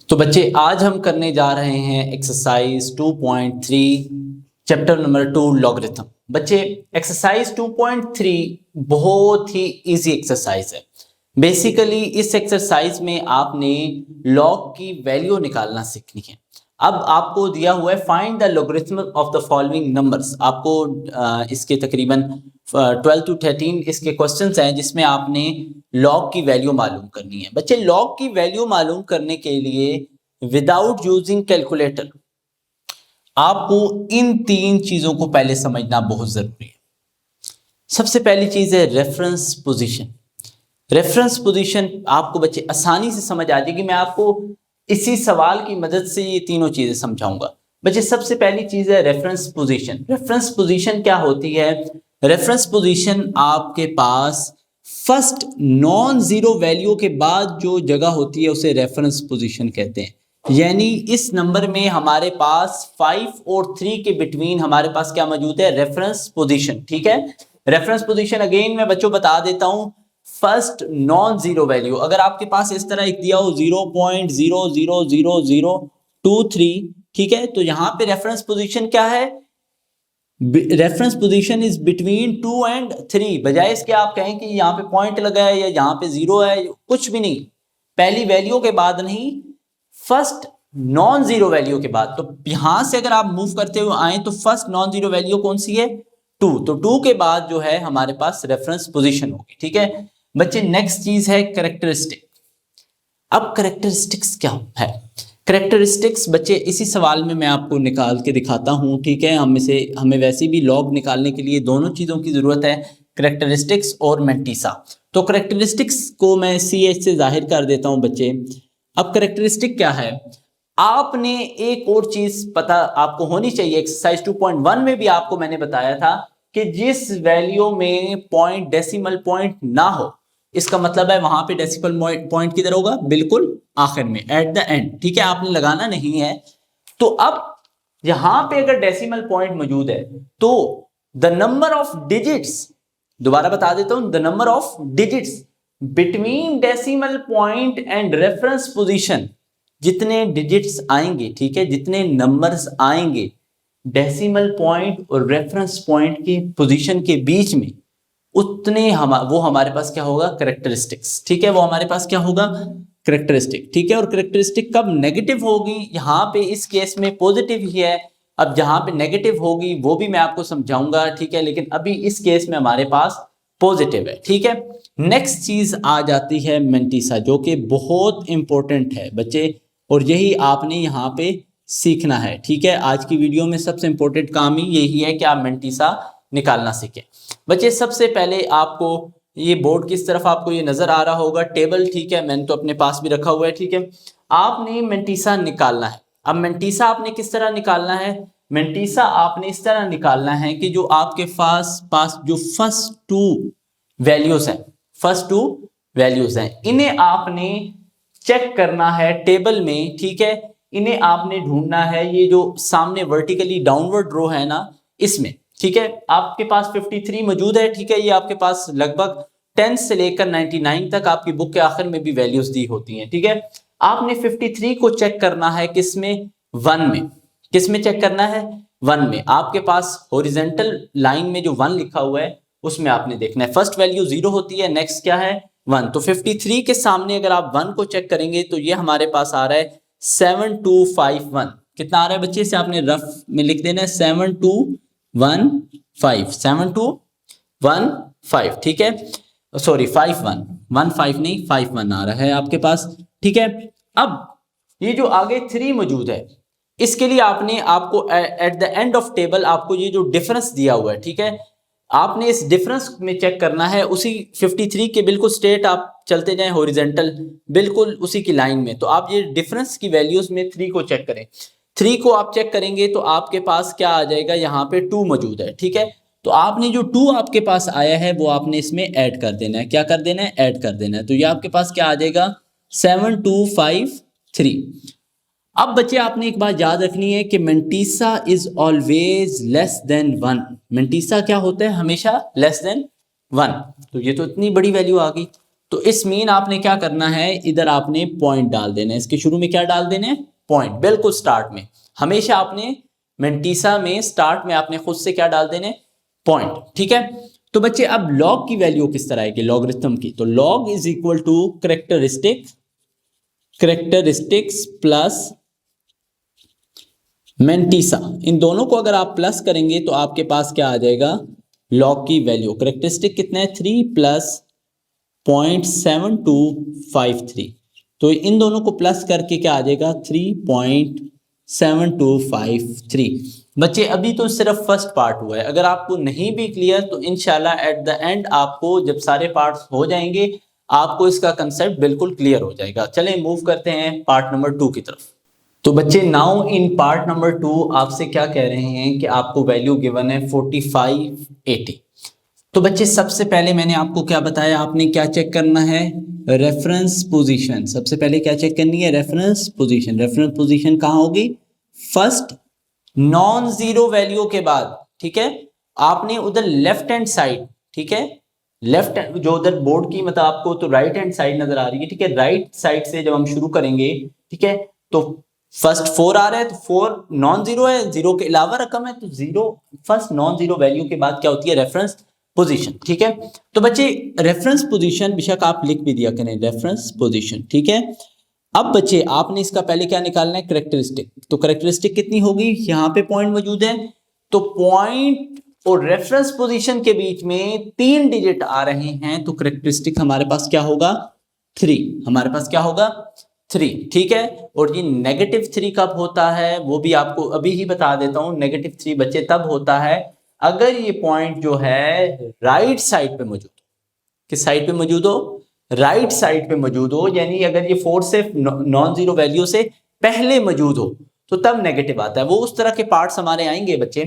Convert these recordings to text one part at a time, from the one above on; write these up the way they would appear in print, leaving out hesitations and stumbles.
तो बच्चे आज हम करने जा रहे हैं एक्सरसाइज 2.3 चैप्टर नंबर 2 लॉगरिथम। बच्चे एक्सरसाइज 2.3 बहुत ही इजी एक्सरसाइज है। बेसिकली इस एक्सरसाइज में आपने लॉग की वैल्यू निकालना सीखनी है। अब आपको दिया हुआ है find the logarithm of the following numbers. आपको इसके तकरीबन 12 to 13 इसके क्वेश्चंस हैं जिसमें आपने लॉग की वैल्यू मालूम करनी है। बच्चे लॉग की वैल्यू मालूम करने के लिए विदाउट यूजिंग कैलकुलेटर आपको इन तीन चीजों को पहले समझना बहुत जरूरी है। सबसे पहली चीज है रेफरेंस पोजीशन। रेफरेंस पोजीशन आपको बच्चे आसानी से समझ आ जाएगी। मैं आपको इसी सवाल की मदद से ये तीनों चीजें समझाऊंगा। बच्चे सबसे पहली चीज है रेफरेंस पोजीशन। रेफरेंस पोजीशन क्या होती है? रेफरेंस पोजीशन आपके पास फर्स्ट नॉन जीरो वैल्यू के बाद जो जगह होती है उसे रेफरेंस पोजीशन कहते हैं। यानी इस नंबर में हमारे पास 5 और 3 के बिटवीन हमारे पास क्या मौजूद है? Reference position. ठीक है, रेफरेंस पोजीशन अगेन मैं बच्चों बता देता हूं, फर्स्ट नॉन जीरो वैल्यू। अगर आपके पास इस तरह एक दिया हो 0.000023, ठीक है, तो यहां पे रेफरेंस पोजीशन क्या है? Reference position is between 2 and 3। बजाय इसके आप कहें कि यहाँ पे पॉइंट लगा है या यहाँ पे जीरो है, कुछ भी नहीं, पहली वैल्यू के बाद नहीं, फर्स्ट नॉन जीरो वैल्यू के बाद। तो यहां से अगर आप मूव करते हुए आए तो फर्स्ट नॉन जीरो वैल्यू कौन सी है? 2। तो 2 के बाद जो है हमारे पास रेफरेंस पोजीशन होगी। ठीक है बच्चे, नेक्स्ट चीज है कैरेक्टरिस्टिक। अब कैरेक्टरिस्टिक्स क्या है? कैरेक्टरिस्टिक्स बच्चे इसी सवाल में मैं आपको निकाल के दिखाता हूं। ठीक है, हमें वैसे भी लॉग निकालने के लिए दोनों चीजों की जरूरत है, कैरेक्टरिस्टिक्स और मैंटीसा। तो कैरेक्टरिस्टिक्स को मैं CH से जाहिर कर देता हूं बच्चे। अब कैरेक्टरिस्टिक क्या है? आपने एक और चीज पता आपको होनी चाहिए। एक्सरसाइज 2.1 में भी आपको मैंने बताया था कि जिस वैल्यू में पॉइंट डेसिमल पॉइंट ना हो, इसका मतलब है वहां पे डेसिमल पॉइंट किधर होगा? बिल्कुल आखिर में, एट द एंड। ठीक है, आपने लगाना नहीं है। तो अब यहां पे अगर डेसिमल पॉइंट मौजूद है तो द नंबर ऑफ डिजिट्स, दोबारा बता देता हूं, the number of digits between decimal point and reference position, जितने डिजिट्स आएंगे, ठीक है, जितने नंबर्स आएंगे डेसिमल पॉइंट और रेफरेंस पॉइंट की पोजीशन के बीच में, उतने वो हमारे पास क्या होगा? कैरेक्टरिस्टिक्स। ठीक है, वो हमारे पास क्या होगा? कैरेक्टरिस्टिक। ठीक है, और कैरेक्टरिस्टिक कब नेगेटिव होगी? यहाँ पे इस केस में पॉजिटिव ही है। अब जहां पे नेगेटिव होगी वो भी मैं आपको समझाऊंगा। ठीक है, लेकिन अभी इस केस में हमारे पास पॉजिटिव है। ठीक है, नेक्स्ट चीज आ जाती है मैंटीसा, जो कि बहुत इंपॉर्टेंट है बच्चे, और यही आपने यहाँ पे सीखना है। ठीक है, आज की वीडियो में सबसे इंपॉर्टेंट काम ही यही है कि आप मैंटीसा निकालना सीखें। बच्चे सबसे पहले आपको ये बोर्ड किस तरफ आपको ये नजर आ रहा होगा, टेबल। ठीक है, मैंने तो अपने पास भी रखा हुआ है। ठीक है, आपने मैंटीसा निकालना है। अब मैंटीसा आपने किस तरह निकालना है? मैंटीसा आपने इस तरह निकालना है कि जो आपके पास जो फर्स्ट टू वैल्यूज हैं, इन्हें आपने चेक करना है टेबल में। ठीक है, इन्हें आपने ढूंढना है ये जो सामने वर्टिकली डाउनवर्ड रो है ना, इसमें। ठीक है, आपके पास 53 मौजूद है। ठीक है, ये आपके पास लगभग 10 से लेकर 99 तक आपकी बुक के आखिर में भी वैल्यूज दी होती हैं। ठीक है, आपने 53 को चेक करना है किसमें? 1 में। किसमें चेक करना है? 1 में। आपके पास हॉरिजॉन्टल लाइन में जो 1 लिखा हुआ है उसमें आपने देखना है। फर्स्ट वैल्यू 0 होती है, नेक्स्ट क्या है? 1। तो 53 के सामने अगर आप 1 को चेक करेंगे तो ये हमारे पास आ रहा है 7251। कितना आ रहा है बच्चे? इसे आपने रफ में लिख देना है 7215, 7215। ठीक है, सॉरी 51 नहीं, 51 आ रहा है आपके पास। ठीक है, अब ये जो आगे 3 मौजूद है, इसके लिए आपको at the end of table आपको ये जो डिफरेंस दिया हुआ है, ठीक है, आपने इस डिफरेंस में चेक करना है। उसी 53 के बिल्कुल स्ट्रेट आप चलते जाएं हॉरिजॉन्टल, बिल्कुल उसी की लाइन में। तो आप ये डिफरेंस की वैल्यूज में 3 को चेक करें। 3 को आप चेक करेंगे तो आपके पास क्या आ जाएगा? यहाँ पे 2 मौजूद है। ठीक है, तो आपने जो 2 आपके पास आया है वो आपने इसमें ऐड कर देना है। क्या कर देना है? ऐड कर देना है। तो ये आपके पास क्या आ जाएगा? 7253। अब बच्चे आपने एक बात याद रखनी है कि mantissa is always less than 1। Mantissa क्या होता है? हमेशा लेस देन 1। तो ये तो इतनी बड़ी वैल्यू आ गई, तो इस मीन आपने क्या करना है, इधर आपने पॉइंट डाल देना है, इसके शुरू में क्या डाल देना है, पॉइंट, बिल्कुल स्टार्ट में। हमेशा आपने मेंटीसा में स्टार्ट में आपने खुद से क्या डाल देने, पॉइंट, ठीक है। तो बच्चे अब लॉग की वैल्यू किस तरह आएगी, लॉगरिथम की, तो log is equal to characteristics plus mantissa. इन दोनों को अगर आप प्लस करेंगे तो आपके पास क्या आ जाएगा, लॉग की वैल्यू, कैरेक्टरिस्टिक कितना है 3 प्लस 0.7253, तो इन दोनों को प्लस करके क्या आ जाएगा 3.7253। बच्चे अभी तो सिर्फ फर्स्ट पार्ट हुआ है, अगर आपको नहीं भी क्लियर तो इंशाल्लाह एट द एंड आपको जब सारे पार्ट्स हो जाएंगे आपको इसका कंसेप्ट बिल्कुल क्लियर हो जाएगा। चलें मूव करते हैं पार्ट नंबर 2 की तरफ। तो बच्चे नाउ इन पार्ट नंबर 2 आपसे क्या कह रहे हैं कि आपको वैल्यू गिवन है 4580। तो बच्चे सबसे पहले मैंने आपको क्या बताया, आपने क्या चेक करना है, रेफरेंस पोजीशन। सबसे पहले क्या चेक करनी है, रेफरेंस पोजीशन। रेफरेंस पोजीशन कहाँ होगी, फर्स्ट नॉन जीरो वैल्यू के बाद, ठीक है। आपने उधर लेफ्ट हैंड साइड, ठीक है, लेफ्ट जो उधर बोर्ड की मतलब आपको तो राइट हैंड साइड नजर आ रही है, ठीक है। राइट साइड से जब हम शुरू करेंगे, ठीक है, तो फर्स्ट 4 आ रहा है तो 4 नॉन जीरो है, जीरो के अलावा रकम है, तो zero first non zero value के बाद क्या होती है, रेफरेंस पोजीशन, ठीक है। तो बच्चे रेफरेंस पोजीशन बेशक आप लिख भी दिया करें, रेफरेंस पोजीशन, ठीक है। अब बच्चे आपने इसका पहले क्या निकालना है, कैरेक्टरिस्टिक। तो कैरेक्टरिस्टिक कितनी होगी, यहाँ पे पॉइंट मौजूद है, तो पॉइंट और रेफरेंस पोजीशन के बीच में 3 डिजिट आ रहे हैं, तो कैरेक्टरिस्टिक हमारे पास क्या होगा, 3। हमारे पास क्या होगा, 3, ठीक है। और ये -3 कब होता है वो भी आपको अभी ही बता देता हूं। -3 बच्चे तब होता है अगर ये पॉइंट जो है राइट साइड पे मौजूद, किस साइड पे मौजूद हो, राइट साइड पे मौजूद हो, यानी अगर ये 4 से नॉन जीरो वैल्यू से पहले मौजूद हो तो तब नेगेटिव आता है। वो उस तरह के पार्ट्स हमारे आएंगे बच्चे।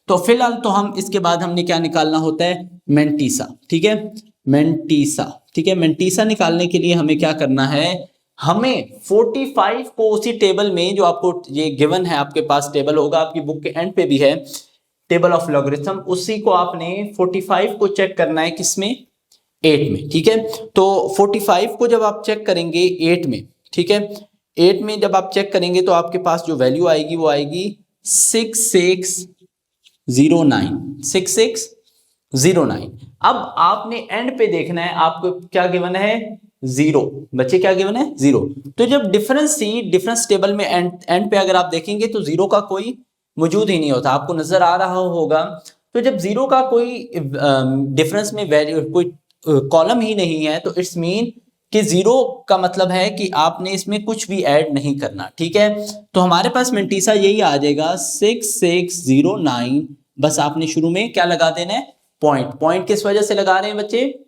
तो फिलहाल तो हम इसके बाद हमने क्या निकालना होता है, मेंटीसा, ठीक है, मेंटीसा, ठीक है। मेंटीसा निकालने के लिए हमें क्या करना है, हमें 45 को उसी टेबल में जो आपको ये गिवन है, आपके पास टेबल होगा, आपकी बुक के एंड पे भी है टेबल ऑफ लॉगरिथम, उसी को आपने 45 को चेक करना है किसमें, 8 में, ठीक है। तो 45 को जब आप चेक करेंगे 8 में, ठीक है, 8 में जब आप चेक करेंगे तो आपके पास जो वैल्यू आएगी वो आएगी 6609, 6609। अब आपने एंड पे देखना है, आपको क्या गिवन है, 0। बच्चे क्या गिवन है, 0। तो जब डिफरेंस टेबल में एंड पे अगर आप देखेंगे तो 0 का कोई मौजूद ही नहीं होता, आपको नजर आ रहा होगा। तो जब 0 का कोई डिफरेंस में वैल्यू कोई कॉलम ही नहीं है तो इट्स मीन कि 0 का मतलब है कि आपने इसमें कुछ भी ऐड नहीं करना, ठीक है। तो हमारे पास मेंटीसा यही आ जाएगा 6609। बस आपने शुरू में क्या लगा देना है, पॉइंट। पॉइंट किस वजह से लगा रहे हैं बच्चे,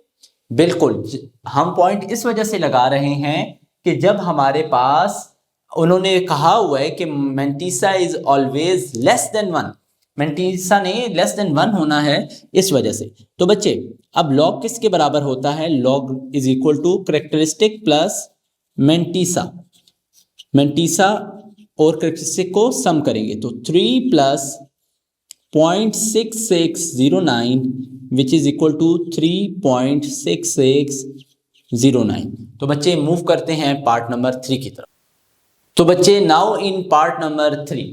बिल्कुल हम पॉइंट इस वजह से लगा रहे हैं कि जब हमारे पास उन्होंने कहा हुआ है कि mantissa is always less than 1, mantissa ने लेस देन 1 होना है, इस वजह से। तो बच्चे अब लॉग किसके बराबर होता है, log is equal to characteristic plus mantissa. Mantissa और कैरेक्टरिस्टिक को सम करेंगे तो 3 plus 0.6609 which is equal to 3.6609। तो बच्चे मूव करते हैं पार्ट नंबर 3 की तरफ। तो बच्चे now in part number 3,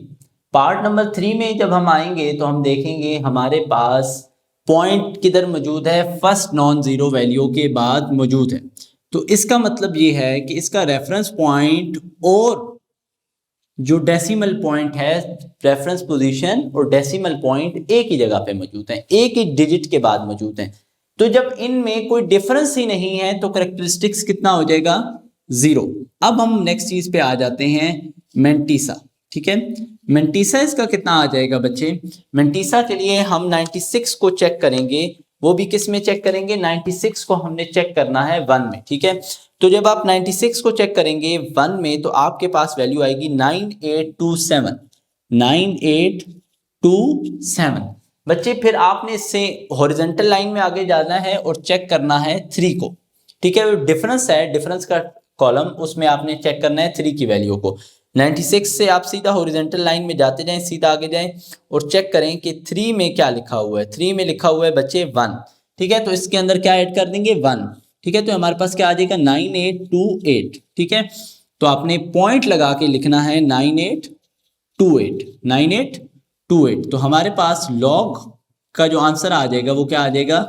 part number 3 में जब हम आएंगे तो हम देखेंगे हमारे पास पॉइंट किधर मौजूद है, फर्स्ट नॉन जीरो वैल्यू के बाद मौजूद है। तो इसका मतलब ये है कि इसका रेफरेंस पॉइंट और जो डेसिमल पॉइंट है, रेफरेंस पोजीशन और डेसिमल पॉइंट एक ही जगह पे मौजूद हैं, एक ही डिजिट के बाद मौजूद हैं। तो जब इनमें कोई डिफरेंस ही नहीं है तो कैरेक्टरिस्टिक्स कितना हो जाएगा, 0। अब हम नेक्स्ट चीज पे आ जाते हैं, मेंटीसा, ठीक है। मेंटीसा इसका कितना आ जाएगा बच्चे, मेंटीसा के लिए हम 96 को चेक करेंगे, वो भी किस में चेक करेंगे, 96 को हमने चेक करना है 1 में, ठीक है। तो जब आप 96 को चेक करेंगे 1 में तो आपके पास वैल्यू आएगी 9827, 9827। बच्चे फिर आपने इससे हॉरिजॉन्टल लाइन में आगे जाना है और चेक करना है 3 को, ठीक है। डिफरेंस है, डिफरेंस का कॉलम, उसमें आपने चेक करना है 3 की वैल्यू को। 96 से आप सीधा हॉरिजॉन्टल लाइन में जाते जाएं, सीधा आगे जाएं और चेक करें कि 3 में क्या लिखा हुआ है। 3 में लिखा हुआ है बच्चे 1, ठीक है। तो इसके अंदर क्या ऐड कर देंगे, 1, ठीक है, तो हमारे पास क्या आ जाएगा 9828, ठीक है। तो आपने पॉइंट लगा के लिखना है 9828। तो हमारे पास लॉग का जो आंसर आ जाएगा वो क्या आ जाएगा,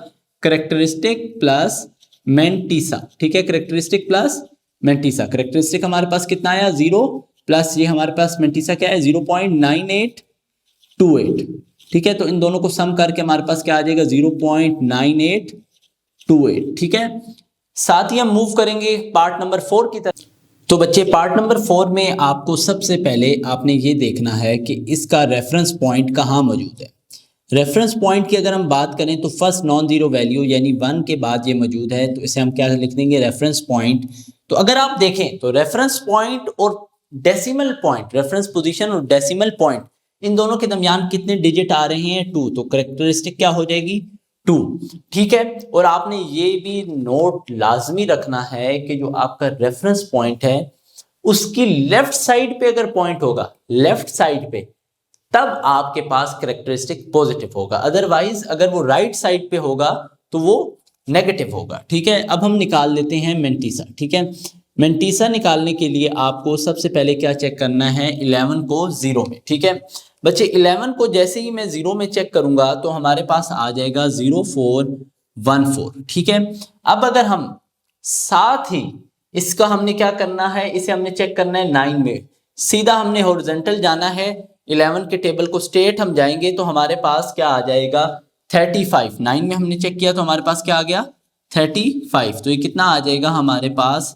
करेक्टरिस्टिक प्लस मेंटिसा, ठीक है, करेक्टरिस्टिक प्लस मेंटिसा। करेक्टरिस्टिक हमारे पास कितना आया 0 प्लस ये हमारे पास मेंटिसा क्या है 0.9828, ठीक है। तो इन दोनों को सम करके हमारे पास क्या आ जाएगा 0.9828, ठीक है। साथ ही हम मूव करेंगे पार्ट नंबर 4 की तरफ। तो बच्चे पार्ट नंबर 4 में आपको सबसे पहले आपने ये देखना है कि इसका रेफरेंस पॉइंट कहाँ मौजूद है। रेफरेंस पॉइंट की अगर हम बात करें तो फर्स्ट नॉन जीरो वैल्यू यानी 1 के बाद ये मौजूद है, तो इसे हम क्या लिख देंगे रेफरेंस पॉइंट। तो अगर आप देखें तो रेफरेंस पॉइंट और डेसिमल पॉइंट, रेफरेंस पोजीशन और डेसिमल पॉइंट, इन दोनों के दरमियान कितने डिजिट आ रहे हैं 2, तो करेक्टरिस्टिक क्या हो जाएगी 2, ठीक है। और आपने ये भी नोट लाजमी रखना है कि जो आपका रेफरेंस पॉइंट है उसकी लेफ्ट साइड पे अगर पॉइंट होगा, लेफ्ट साइड पे, तब आपके पास करेक्टरिस्टिक पॉजिटिव होगा, अदरवाइज अगर वो राइट साइड पे होगा तो वो नेगेटिव होगा, ठीक है। अब हम निकाल लेते हैं मेंटिसा, ठीक है। मेंटिसा निकालने के लिए आपको सबसे पहले क्या चेक करना है 11 को 0 में, ठीक है बच्चे। 11 को जैसे ही मैं 0 में चेक करूंगा तो हमारे पास आ जाएगा 0414, ठीक है। अब अगर हम साथ ही इसका हमने क्या करना है, इसे हमने चेक करना है 9 में, सीधा हमने हॉरिजॉन्टल जाना है 11 के टेबल को स्ट्रेट हम जाएंगे तो हमारे पास क्या आ जाएगा 35। 9 में हमने चेक किया तो हमारे पास क्या आ गया 35, तो ये कितना आ जाएगा हमारे पास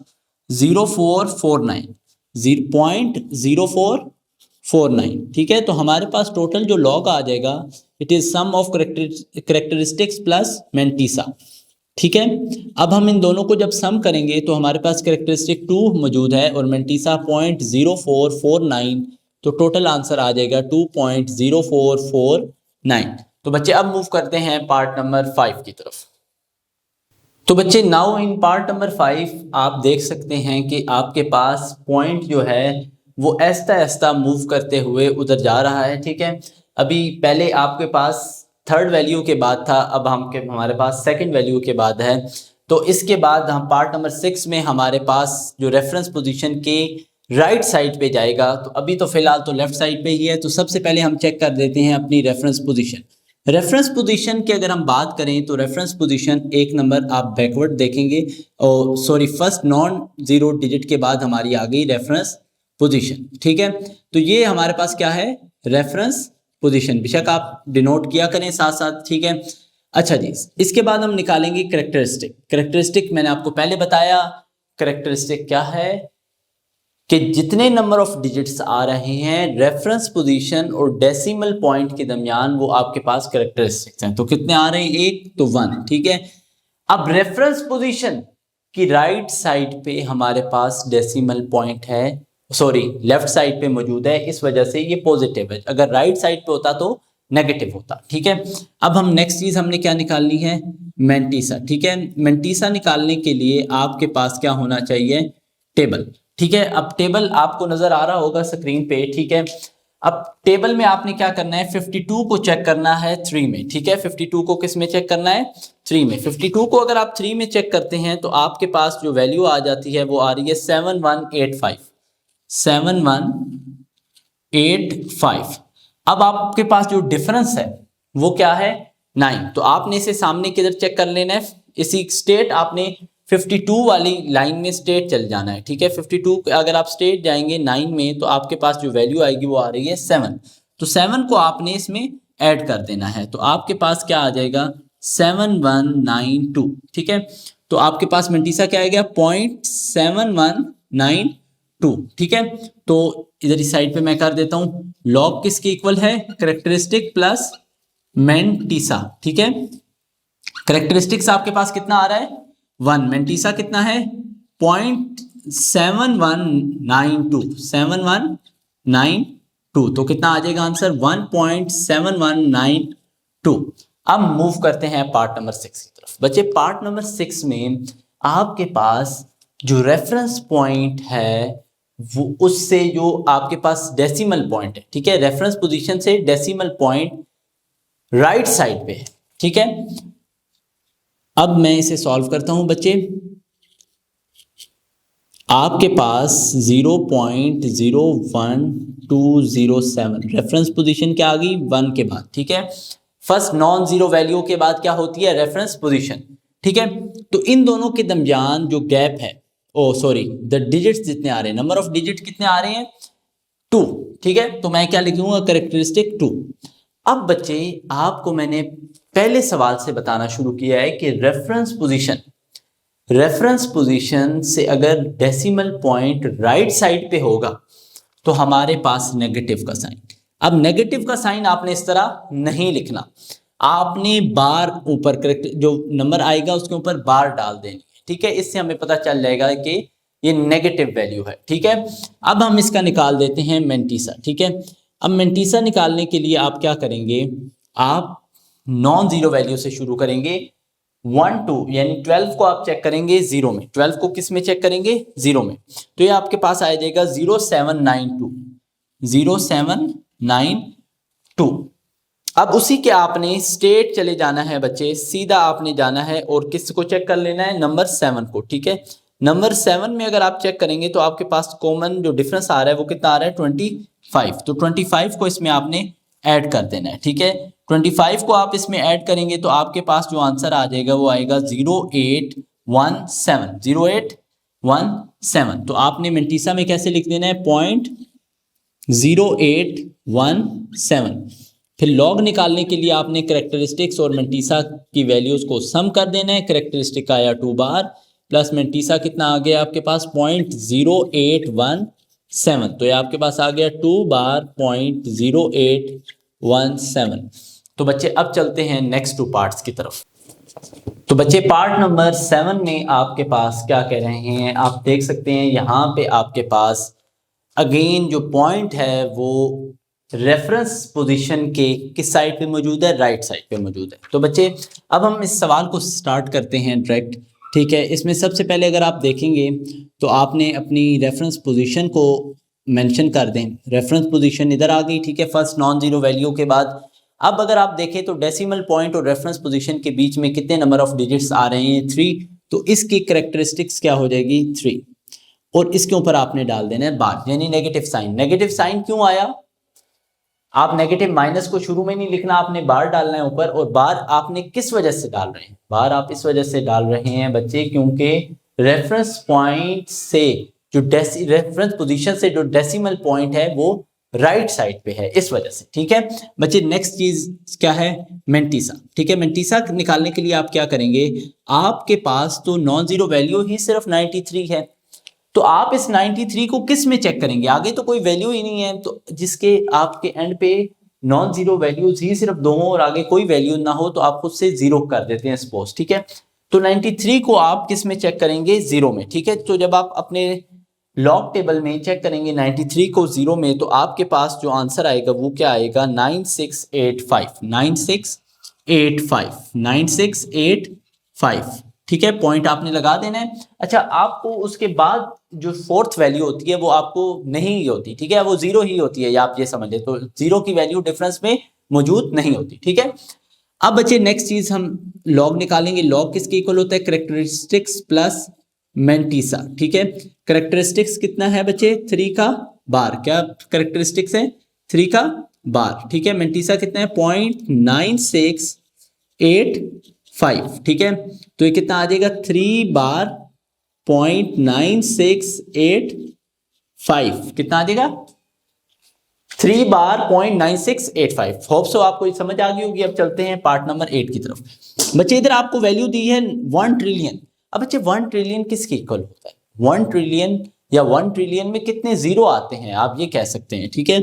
0449, 0.0449, ठीक है। तो हमारे पास टोटल जो लॉग आ जाएगा it is sum of characteristics plus mantissa, ठीक है। अब हम इन दोनों को जब सम करेंगे तो हमारे पास करेक्टरिस्टिक 2 मौजूद है और मेंटिसा 0.0449, तो टोटल आंसर आ जाएगा 2.0449। तो बच्चे अब मूव करते हैं पार्ट नंबर 5 की तरफ। तो बच्चे नाउ इन पार्ट नंबर 5 आप देख सकते हैं कि आपके पास पॉइंट जो है वो ऐसा ऐसा मूव करते हुए उधर जा रहा है, ठीक है। अभी पहले आपके पास थर्ड वैल्यू के बाद था, अब हमारे पास सेकंड वैल्यू के बाद है। तो इसके बाद हम पार्ट नंबर 6 में हमारे पास जो रेफरेंस पोजीशन के राइट साइड पे जाएगा, तो अभी तो फिलहाल तो लेफ्ट साइड पे ही है। तो सबसे पहले हम चेक कर देते हैं अपनी रेफरेंस पोजीशन। रेफरेंस पोजीशन की अगर हम बात करें तो रेफरेंस पोजीशन एक नंबर आप बैकवर्ड देखेंगे, और sorry first non zero digit के बाद हमारी आ गई रेफरेंस पोजीशन, ठीक है। तो ये हमारे पास क्या है रेफरेंस पोजीशन, बेशक आप डिनोट किया करें साथ साथ, ठीक है। अच्छा जी, इसके बाद हम निकालेंगे करेक्टरिस्टिक। करेक्टरिस्टिक मैंने आपको पहले बताया, करेक्टरिस्टिक क्या है कि जितने नंबर ऑफ डिजिट्स आ रहे हैं रेफरेंस पोजीशन और डेसिमल पॉइंट के दरमियान वो आपके पास करेक्टरिस्टिक्स हैं। तो कितने आ रहे हैं 1 तो 1, ठीक है। अब रेफरेंस पोजीशन की राइट साइड पे हमारे पास डेसिमल पॉइंट है, सॉरी लेफ्ट साइड पे मौजूद है, इस वजह से ये पॉजिटिव है। अगर राइट साइड पे होता तो नेगेटिव होता, ठीक है। अब हम नेक्स्ट चीज हमने क्या निकालनी है मेंटिसा, ठीक है। मेंटिसा निकालने के लिए आपके पास क्या होना चाहिए टेबल, ठीक है। अब टेबल आपको नजर आ रहा होगा स्क्रीन पे, ठीक है। अब टेबल में आपने क्या करना है 52 को चेक करना है 3 में, ठीक है। 52 को किस में चेक करना है 3 में। 52 को अगर आप 3 में चेक करते हैं तो आपके पास जो वैल्यू आ जाती है वो आ रही है 7185, 7185। अब आपके पास जो डिफरेंस है वो क्या है 9, तो आपने इसे सामने किधर चेक कर लेना है, इसी स्टेट आपने 52 वाली लाइन में स्ट्रेट चल जाना है, ठीक है। 52 अगर आप स्ट्रेट जाएंगे 9 में तो आपके पास जो वैल्यू आएगी वो आ रही है 7, तो 7 को आपने इसमें ऐड कर देना है, तो आपके पास क्या आ जाएगा 7192, ठीक है। तो आपके पास मेंटिसा क्या आएगा 0.7192, ठीक है। तो इधर इस साइड पे मैं कर देता हूं, लॉग किसके इक्वल है करेक्टरिस्टिक प्लस मेंटिसा, ठीक है। करेक्टरिस्टिक्स आपके पास कितना आ रहा है 1, मेंटिसा कितना है 0.7192, 7192, तो कितना आ जाएगा आंसर 1.7192। अब मूव करते हैं पार्ट नंबर 6 की तरफ। बच्चे पार्ट नंबर 6 में आपके पास जो रेफरेंस पॉइंट है वो उससे जो आपके पास डेसिमल पॉइंट है, ठीक है, रेफरेंस पोजीशन से डेसिमल पॉइंट राइट साइड पे है, ठीक है। अब मैं इसे सॉल्व करता हूं बच्चे। आपके पास 0.01207 रेफरेंस पोजीशन क्या आ गई 1 के बाद, ठीक है। फर्स्ट नॉन जीरो वैल्यू के बाद क्या होती है रेफरेंस पोजीशन, ठीक है। तो इन दोनों के दरमियान जो गैप है, ओ सॉरी द डिजिट्स जितने आ रहे हैं, नंबर ऑफ डिजिट कितने आ रहे हैं 2, ठीक है। तो मैं क्या लिखूंगा कैरेक्टरिस्टिक 2। अब बच्चे आपको मैंने पहले सवाल से बताना शुरू किया है कि रेफरेंस पोजीशन से अगर डेसिमल पॉइंट राइट साइड पे होगा तो हमारे पास नेगेटिव का साइन। अब नेगेटिव का साइन आपने इस तरह नहीं लिखना, आपने बार ऊपर करेक्ट जो नंबर आएगा उसके ऊपर बार डाल देनी है, ठीक है। इससे हमें पता चल जाएगा कि ये नेगेटिव वैल्यू है, ठीक है। अब हम इसका निकाल देते हैं मेंटीसा, ठीक है। अब मेंटीसा निकालने के लिए आप क्या करेंगे, आप नॉन जीरो वैल्यू से शुरू करेंगे 1 2 यानी 12 को आप चेक करेंगे 0 में, 12 को किस में चेक करेंगे 0 में, तो ये आपके पास आ जाएगा 0792। अब उसी के आपने स्टेट चले जाना है बच्चे, सीधा आपने जाना है और किसको चेक कर लेना है नंबर 7 को, ठीक है। नंबर 7 में अगर आप चेक करेंगे तो आपके पास कॉमन जो डिफरेंस आ रहा है वो कितना आ रहा है 25, तो 25 को इसमें आपने ऐड कर देना है, ठीक है। 25 को आप इसमें ऐड करेंगे तो आपके पास जो आंसर आ जाएगा वो आएगा 0817। तो आपने मेंटीसा में कैसे लिख देना है 0.0817। फिर लॉग निकालने के लिए आपने कैरेक्टरिस्टिक्स और मेंटीसा की वैल्यूज को सम कर देना है। कैरेक्टरिस्टिक का आया 2 बार प्लस मेंटीसा कितना आ गया आपके पास 0.0817, तो ये आपके पास आ गया 2 बार 0.0817। तो बच्चे अब चलते हैं नेक्स्ट 2 पार्ट्स की तरफ। तो बच्चे पार्ट नंबर 7 में आपके पास क्या कह रहे हैं आप देख सकते हैं, यहाँ पे आपके पास अगेन जो पॉइंट है वो रेफरेंस पोजीशन के किस साइड पे मौजूद है, राइट साइड पे मौजूद है। तो बच्चे अब हम इस सवाल को स्टार्ट करते हैं डायरेक्ट, ठीक है। इसमें सबसे पहले अगर आप देखेंगे तो आपने अपनी रेफरेंस पोजीशन को मेंशन कर दें। रेफरेंस पोजीशन इधर आ गई, ठीक है, फर्स्ट नॉन जीरो वैल्यू के बाद। अब अगर आप देखें तो डेसिमल पॉइंट और रेफरेंस पोजीशन के बीच में कितने नंबर ऑफ डिजिट्स आ रहे हैं 3, तो इसकी कैरेक्टरिस्टिक्स क्या हो जाएगी 3, और इसके ऊपर आपने डाल देना है बार यानी नेगेटिव साइन। नेगेटिव साइन क्यों आया, आप नेगेटिव माइनस को शुरू में नहीं लिखना, आपने बार डालना है ऊपर, और बार आपने किस वजह से डाल रहे हैं, बार आप इस वजह से डाल रहे हैं बच्चे क्योंकि रेफरेंस पॉइंट से जो रेफरेंस पोजीशन से जो डेसिमल पॉइंट है वो राइट साइड पे है, इस वजह से, ठीक है बच्चे। नेक्स्ट चीज क्या है मेंटीसा, ठीक है। मेंटीसा निकालने के लिए आप क्या करेंगे, आपके पास तो नॉन जीरो वैल्यू ही सिर्फ 93 है, तो आप इस 93 को किस में चेक करेंगे, आगे तो कोई वैल्यू ही नहीं है, तो जिसके आपके एंड पे नॉन जीरो वैल्यूज ही सिर्फ 2 और आगे कोई वैल्यू ना हो तो आप खुद से 0 कर देते हैं सपोज, ठीक है। तो 93 को आप किस में चेक करेंगे 0 में, ठीक है। तो जब आप अपने लॉग टेबल में चेक करेंगे 93 को 0 में, तो आपके पास जो आंसर आएगा वो क्या आएगा 9685, ठीक है। पॉइंट आपने लगा देना है। अच्छा, आपको उसके बाद जो फोर्थ वैल्यू होती है वो आपको नहीं होती, ठीक है, वो 0 ही होती है, या आप ये समझ ले तो 0 की वैल्यू डिफरेंस में मौजूद नहीं होती, ठीक है। अब बच्चे नेक्स्ट चीज हम लॉग निकालेंगे। लॉग किसके इक्वल होता है कैरेक्टरिस्टिक्स प्लस मेंटीसा, ठीक है। कैरेक्टरिस्टिक्स कितना है बच्चे 3 का बार, क्या कैरेक्टरिस्टिक्स है 3 का बार, ठीक है। मेंटीसा कितना है 0.9685, ठीक है। तो ये कितना आ जाएगा 3 बार 0.9685, कितना आ जाएगा 3 बार 0.9685। होप सो आपको ये समझ आ गई होगी। अब चलते हैं पार्ट नंबर 8 की तरफ। बच्चे इधर आपको वैल्यू दी है 1 ट्रिलियन। अब बच्चे 1 ट्रिलियन किसके इक्वल होता है, 1 ट्रिलियन या 1 ट्रिलियन में कितने जीरो आते हैं आप ये कह सकते हैं, ठीक है।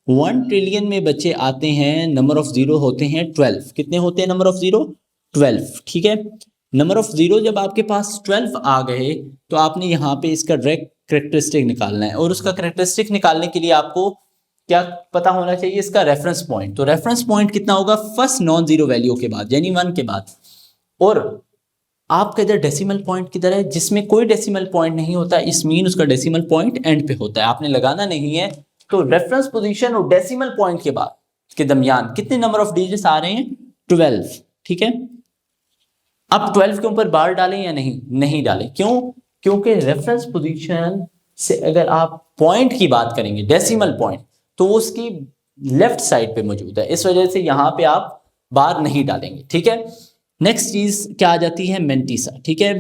1 ट्रिलियन में बच्चे आते हैं, नंबर ऑफ जीरो होते हैं 12। कितने होते हैं नंबर ऑफ जीरो 12, ठीक है। नंबर ऑफ जीरो जब आपके पास 12 आ गए तो आपने यहाँ पे इसका डायरेक्ट कैरेक्टरिस्टिक निकालना है, और उसका कैरेक्टरिस्टिक निकालने के लिए आपको क्या पता होना चाहिए इसका रेफरेंस पॉइंट। तो रेफरेंस पॉइंट कितना होगा फर्स्ट नॉन जीरो वैल्यू के बाद यानी 1 के बाद, और आपका इधर डेसिमल पॉइंट किधर है जिसमें कोई डेसिमल पॉइंट नहीं होता, इस मीन उसका डेसिमल पॉइंट एंड पे होता है, आपने लगाना नहीं है। तो रेफरेंस पोजीशन और डेसिमल पॉइंट के बाद के दरमियान कितने नंबर ऑफ डिजिट्स आ रहे हैं 12, ठीक है। अब 12 के ऊपर बार डालें या नहीं डालें, क्यों, क्योंकि रेफरेंस पोजीशन से अगर आप पॉइंट की बात करेंगे, डेसिमल पॉइंट, तो वो उसकी लेफ्ट साइड पे मौजूद है, इस वजह से यहाँ पे आप बार नहीं डालेंगे, ठीक है। नेक्स्ट चीज क्या आ जाती है, मेंटीसा, ठीक है।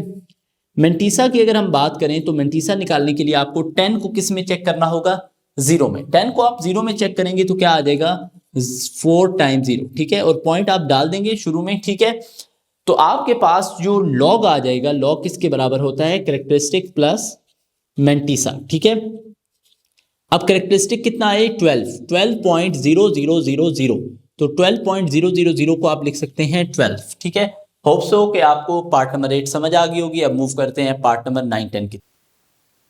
मेंटीसा की अगर हम बात करें तो मेंटीसा निकालने के लिए आपको 10 को किस में चेक करना होगा, 0 में। 10 को आप 0 में चेक करेंगे तो क्या आ जाएगा, 4 टाइम्स 0, ठीक है, और पॉइंट आप डाल देंगे शुरू में, ठीक है। तो आपके पास जो लॉग आ जाएगा, लॉग किसके बराबर होता है, कैरेक्टरिस्टिक प्लस मेंटीसा, ठीक है। अब कैरेक्टरिस्टिक कितना है, 12.0000, तो 12.000 को आप लिख सकते हैं 12, ठीक है। होप सो कि आपको पार्ट नंबर 8 समझ आ गई होगी। अब मूव करते हैं पार्ट नंबर 9, 10 की।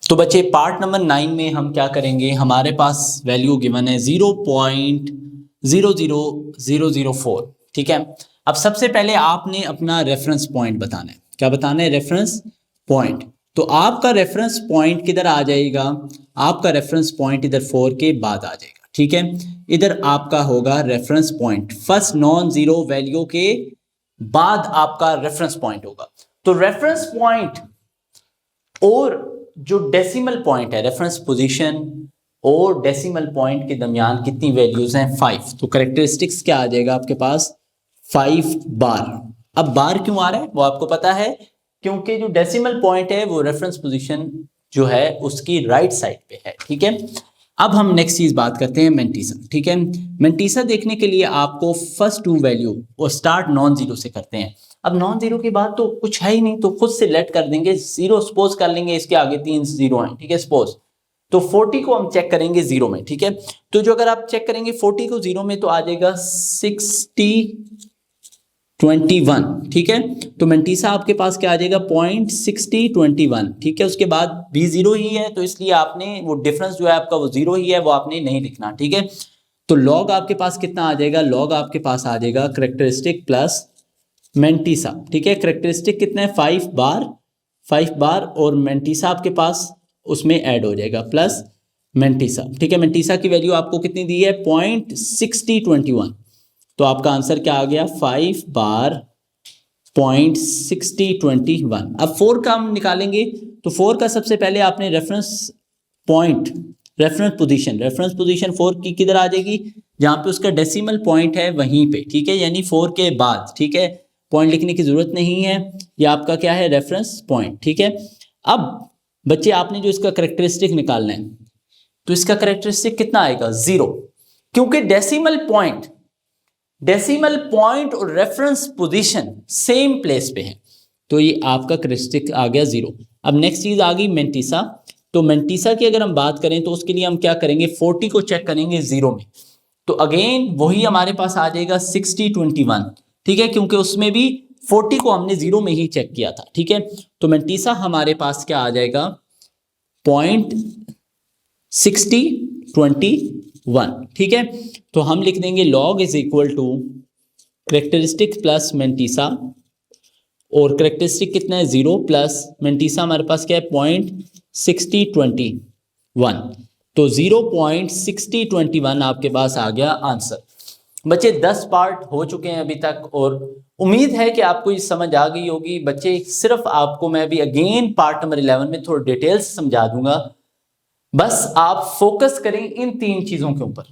तो बच्चे पार्ट नंबर 9 में हम क्या करेंगे, हमारे पास वैल्यू गिवन है 0.00004, ठीक है। अब सबसे पहले आपने अपना रेफरेंस पॉइंट बताना है, क्या बताना है, रेफरेंस पॉइंट। तो आपका रेफरेंस पॉइंट किधर आ जाएगा, आपका रेफरेंस पॉइंट इधर 4 के बाद आ जाएगा, ठीक है। इधर आपका होगा reference point, first non zero value के बाद आपका रेफरेंस पॉइंट होगा। तो रेफरेंस पॉइंट और जो डेसिमल पॉइंट है, रेफरेंस पोजीशन और डेसिमल पॉइंट के दरमियान कितनी वैल्यूज हैं, 5। तो कैरेक्टरिस्टिक्स क्या आ जाएगा आपके पास, 5 बार। अब बार क्यों आ रहा है वो आपको पता है, क्योंकि जो डेसिमल पॉइंट है वो रेफरेंस पोजीशन जो है उसकी राइट साइड पे है, ठीक है। अब हम नेक्स्ट चीज बात करते हैं मेंटीसा, ठीक है। मेंटीसा देखने के लिए आपको फर्स्ट 2 वैल्यू और स्टार्ट नॉन जीरो से करते हैं। अब नॉन जीरो के बाद तो कुछ है ही नहीं, तो खुद से लेट कर देंगे, 0 सपोज कर लेंगे, इसके आगे 3 0 हैं, ठीक है, सपोज। तो 40 को हम चेक करेंगे 0 में, ठीक है। तो जो अगर आप चेक करेंगे 40 को 0 में तो आ जाएगा 6021, ठीक है। तो मेंटीसा आपके पास क्या आ जाएगा, 0.6021, ठीक है। उसके बाद भी 0 ही है, तो इसलिए आपने वो डिफरेंस जो है आपका वो 0 ही है, वो आपने नहीं लिखना, ठीक है। तो लॉग आपके पास कितना आ जाएगा, लॉग आपके पास आ जाएगा कैरेक्टरिस्टिक प्लस मेंटीसा, ठीक है। कैरेक्टरिस्टिक कितना है, 5 बार और मेंटीसा आपके पास उसमें ऐड हो जाएगा प्लस मेंटीसा, ठीक है। मेंटीसा की वैल्यू आपको कितनी दी है, 0.6021, तो आपका आंसर क्या आ गया, 5 बार 0.6021। अब 4 का हम निकालेंगे, तो 4 का सबसे पहले आपने रेफरेंस पॉइंट, रेफरेंस पोजीशन 4 की किधर आ जाएगी, जहां पे उसका डेसिमल पॉइंट है वहीं पे, ठीक है, यानी 4 के बाद, ठीक है। पॉइंट लिखने की जरूरत नहीं है, ये आपका क्या है, रेफरेंस पॉइंट, ठीक है। अब बच्चे आपने जो इसका कैरेक्टरिस्टिक निकालना है, तो इसका कैरेक्टरिस्टिक कितना आएगा, 0, क्योंकि डेसिमल पॉइंट और रेफरेंस पोजीशन सेम प्लेस पे है, तो ये आपका कैरेक्टरिस्टिक आ गया 0। अब नेक्स्ट चीज आ गई मेंटीसा। तो मेंटीसा की अगर हम बात करें तो उसके लिए हम क्या करेंगे, 40 को चेक करेंगे 0 में, तो अगेन वही हमारे पास आ जाएगा 6021, ठीक है, क्योंकि उसमें भी 40 को हमने 0 में ही चेक किया था, ठीक है। तो मेंटीसा हमारे पास क्या आ जाएगा, 0.6021, ठीक है। तो हम लिख देंगे log is equal to characteristic plus mantissa, और कैरेक्टरिस्टिक कितना है, 0 प्लस मेंटीसा हमारे पास क्या है, 0.6021, तो 0.6021 आपके पास आ गया आंसर। बच्चे 10 पार्ट हो चुके हैं अभी तक, और उम्मीद है कि आपको ये समझ आ गई होगी। बच्चे सिर्फ आपको मैं अभी अगेन पार्ट नंबर 11 में थोड़ा डिटेल से समझा दूंगा, बस आप फोकस करें इन 3 चीजों के ऊपर,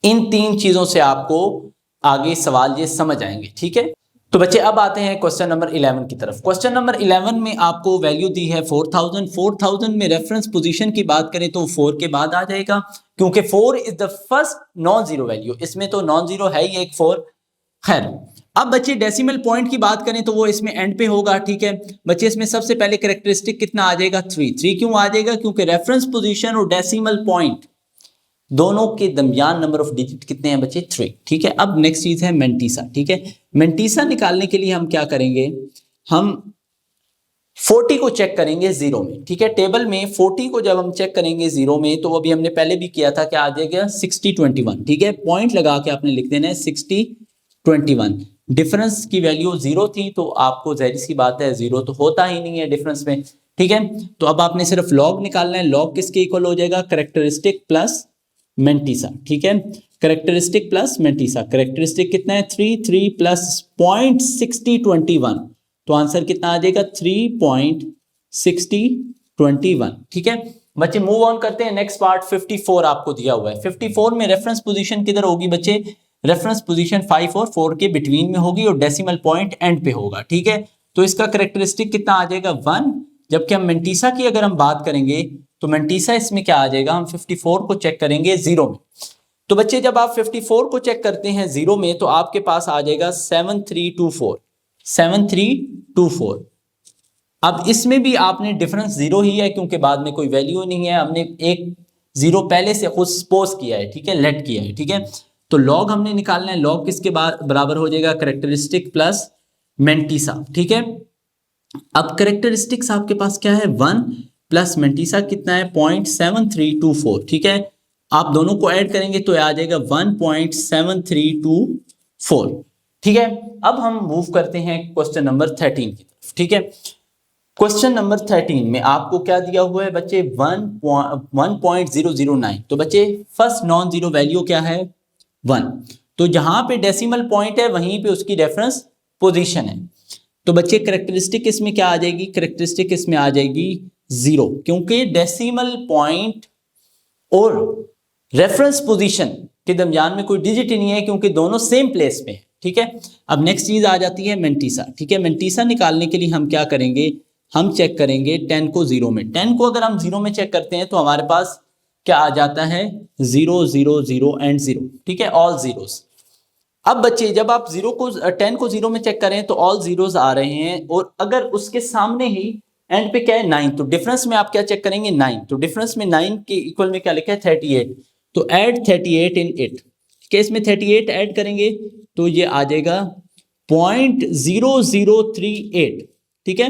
इन 3 चीजों से आपको आगे सवाल ये समझ आएंगे, ठीक है। तो बच्चे अब आते हैं क्वेश्चन नंबर 11 की तरफ। क्वेश्चन नंबर 11 में आपको वैल्यू दी है 4000 में रेफरेंस पोजीशन की बात करें तो 4 के बाद आ जाएगा, क्योंकि 4 is the first non zero value, इसमें तो नॉन जीरो है ही एक 4। खैर, अब बच्चे डेसिमल पॉइंट की बात करें तो वो इसमें एंड पे होगा, ठीक है। बच्चे इसमें सबसे पहले कैरेक्टरिस्टिक कितना आ जाएगा, 3 क्यों आ जाएगा, क्योंकि रेफरेंस पोजीशन और डेसिमल पॉइंट दोनों के दरमियान नंबर ऑफ डिजिट कितने हैं बच्चे, 3, ठीक है। अब नेक्स्ट चीज है मेंटीसा, ठीक है। मेंटीसा निकालने के लिए हम क्या करेंगे, हम 40 को चेक करेंगे 0 में, ठीक है। टेबल में 40 को जब हम चेक करेंगे 0 में, तो अभी हमने पहले भी किया था, क्या आ जाएगा, 6021, ठीक है। पॉइंट लगा के आपने लिख देना है 6021। डिफरेंस की वैल्यू 0 थी, तो आपको जाहिर सी बात है 0 तो होता ही नहीं है डिफरेंस में, ठीक है। तो अब आपने सिर्फ लॉग निकालना है, लॉग किसके इक्वल हो जाएगा, कैरेक्टरिस्टिक प्लस मेंटीसा, ठीक है। कैरेक्टरिस्टिक प्लस मेंटीसा, कैरेक्टरिस्टिक कितना है, 3 प्लस 0.6021, तो आंसर कितना आ जाएगा, 3.6021, 60 21। ठीक है बच्चे, मूव ऑन करते हैं नेक्स्ट पार्ट। 54 आपको दिया हुआ है। 54 में रेफरेंस पोजीशन किधर होगी बच्चे? रेफरेंस पोजीशन 5 और 4 के बिटवीन में होगी और डेसिमल पॉइंट एंड पे होगा। ठीक है, तो इसका करेक्टरिस्टिक कितना आ जाएगा? 1। जबकि हम मेंटीसा की अगर हम बात करेंगे तो मेंटीसा इसमें क्या आ जाएगा? हम 54 को चेक करेंगे 0 में। तो बच्चे जब आप 54 को चेक करते हैं 0 में तो आपके पास आ जाएगा 7324। 7324। अब इसमें भी आपने डिफरेंस 0 ही है क्योंकि बाद में कोई वैल्यू नहीं है, हमने एक 0 पहले से खुद सपोज किया है। ठीक है, लेट किया है। ठीक है, तो लॉग हमने निकालना है। लॉग किसके बराबर हो जाएगा? Characteristic plus mantissa. ठीक है, अब करेक्टरिस्टिक्स आपके पास क्या है? 1 प्लस मेंटीसा कितना है? 0.7324। ठीक है, आप दोनों को ऐड करेंगे तो आ जाएगा 1.7324। ठीक है, अब हम मूव करते हैं क्वेश्चन नंबर 13 की तरफ। ठीक है, क्वेश्चन नंबर 13 में आपको क्या दिया हुआ है बच्चे? 1.009। तो बच्चे फर्स्ट नॉन जीरो वैल्यू क्या है? 1। तो जहां पे डेसिमल पॉइंट है वहीं पे उसकी रेफरेंस पोजीशन है। तो बच्चे करेक्टरिस्टिक इसमें क्या आ जाएगी? करेक्टरिस्टिक इसमें आ जाएगी 0, क्योंकि डेसिमल पॉइंट और रेफरेंस पोजीशन के दरमियान में कोई डिजिट ही नहीं है क्योंकि दोनों सेम प्लेस में है। ठीक है, अब नेक्स्ट चीज आ जाती है मेंटीसा। ठीक है, मेंटीसा निकालने के लिए हम क्या करेंगे? हम चेक करेंगे 10 को 0 में। 10 को अगर हम 0 में चेक करते हैं तो हमारे पास क्या आ जाता है? 0 0 0 एंड 0। ठीक है, ऑल जीरोस। अब बच्चे जब आप 10 को 0 में चेक करें तो ऑल जीरोस आ रहे हैं और अगर उसके सामने ही एंड पे क्या है? 9। तो डिफरेंस में आप क्या चेक करेंगे? 9। तो डिफरेंस में 9 के इक्वल में क्या लिखा है? 38। तो ऐड 38 इन इट। केस में 38 ऐड करेंगे तो ये आ जाएगा 0.0038। ठीक है,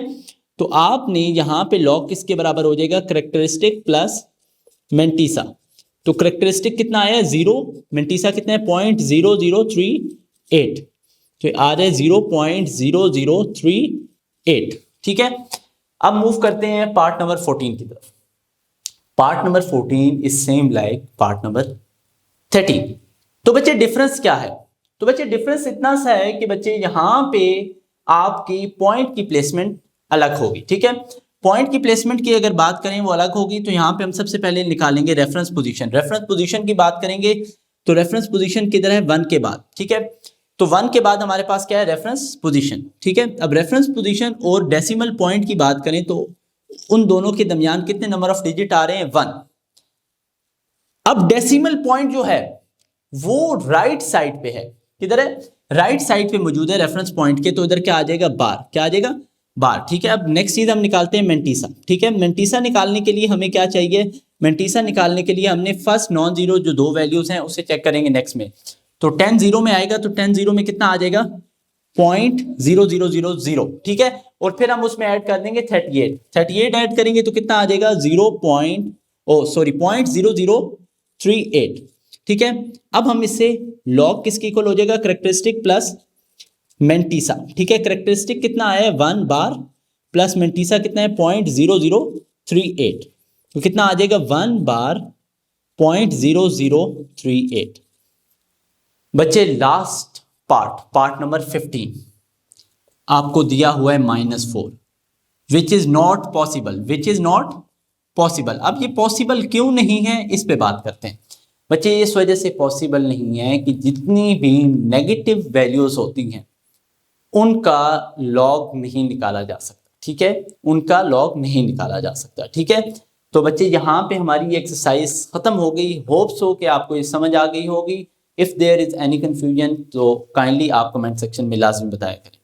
तो आपने यहां पे लॉग किसके बराबर हो जाएगा? Characteristic plus mantissa. तो करेक्टरिस्टिक कितना आया? 0। मेंटीसा कितना है? 0.0038। तो आ रहा है 0.0038। ठीक है, अब मूव करते हैं पार्ट नंबर 14 की तरफ। Part number 14 is same like part number 13। तो बच्चे डिफरेंस क्या है? तो बच्चे डिफरेंस इतना सा है कि बच्चे यहां पे आपकी पॉइंट की प्लेसमेंट अलग होगी। ठीक है, पॉइंट की प्लेसमेंट की अगर बात करें वो अलग होगी। तो यहां पे हम सबसे पहले निकालेंगे रेफरेंस पोजीशन। रेफरेंस पोजीशन की बात करेंगे तो रेफरेंस पोजीशन किधर है? 1 के बाद। ठीक है, तो 1 के बाद हमारे पास क्या है? Reference position. ठीक है, अब रेफरेंस पोजीशन और डेसिमल पॉइंट की बात करें तो उन दोनों के दरमियान कितने नंबर ऑफ डिजिट आ रहे हैं? 1। अब डेसिमल पॉइंट जो है वो राइट साइड पे है। किधर है? राइट साइड पे मौजूद है रेफरेंस पॉइंट के। तो इधर क्या आ जाएगा? बार। क्या आ जाएगा? बार। ठीक है, अब नेक्स्ट चीज हम निकालते हैं मेंटीसा। ठीक है, मेंटीसा निकालने के लिए हमें क्या चाहिए? मेंटीसा निकालने के लिए हमने फर्स्ट नॉन जीरो जो दो वैल्यूज हैं उसे चेक करेंगे नेक्स्ट में। तो 10 0 में आएगा तो 10 0 में कितना आ जाएगा? 0.0000। ठीक है, और फिर हम उसमें ऐड कर देंगे 38। 38 ऐड करेंगे तो कितना आ जाएगा? 0.0038। ठीक है, अब हम इससे लॉग किसकी इक्वल हो जाएगा? Characteristic plus mantissa. ठीक है, करेक्टरिस्टिक कितना आया है? 1 बार प्लस मेंटीसा कितना है? 0.0038। तो कितना आ जाएगा? 1 बार 0.0038। बच्चे लास्ट पार्ट नंबर 15 आपको दिया हुआ है -4, which is not possible. Which is not possible. अब ये पॉसिबल क्यों नहीं है इस पे बात करते हैं। बच्चे इस वजह से पॉसिबल नहीं है कि जितनी भी नेगेटिव वैल्यूज होती हैं उनका लॉग नहीं निकाला जा सकता। ठीक है, उनका लॉग नहीं निकाला जा सकता। ठीक है, तो बच्चे यहाँ पे हमारी एक्सरसाइज खत्म हो गई। होप्स हो कि आपको ये समझ आ गई होगी। If there is any confusion तो काइंडली आप कमेंट सेक्शन में लाजमी बताया करें।